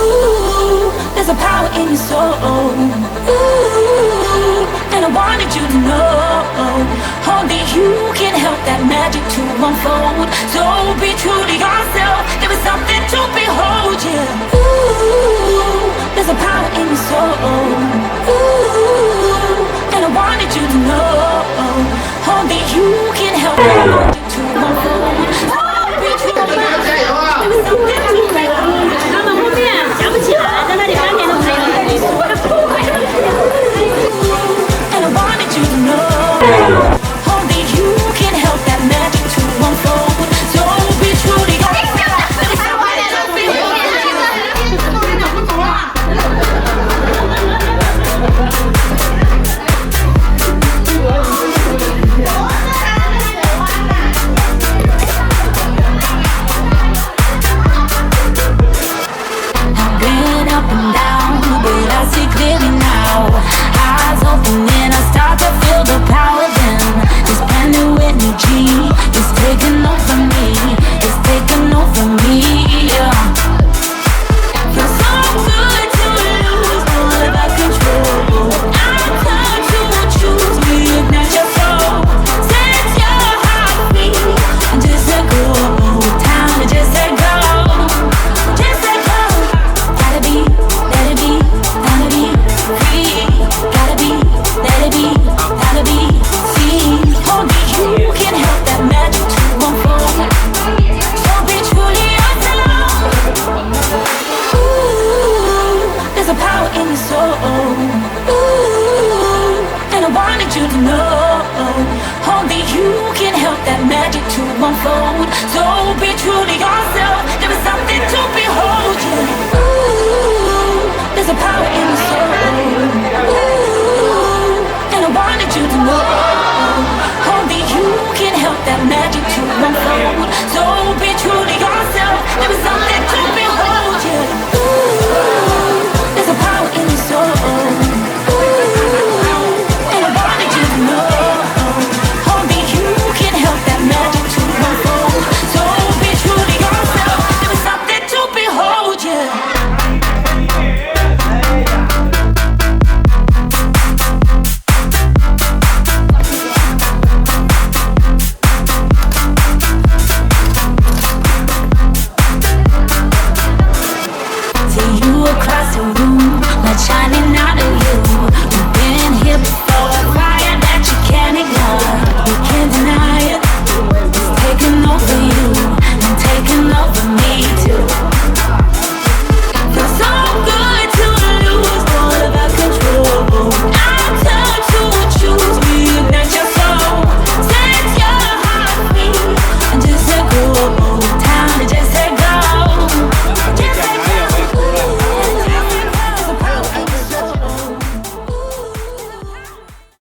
Ooh, there's a power in your soul. Ooh, and I wanted you to know only you can help that magic to unfold. So be true to yourself. There is something to behold, yeah. Ooh, there's a power in your soul. Ooh, and I wanted you to know only you can help that magic to unfold. So be true to yourself. There is something to behold. 他们后面想不起来，在那里半天都没有。 And I wanted you to know only you can help that magic to unfold. So be true to yourself. 'Cause only you can help that magic to unfold.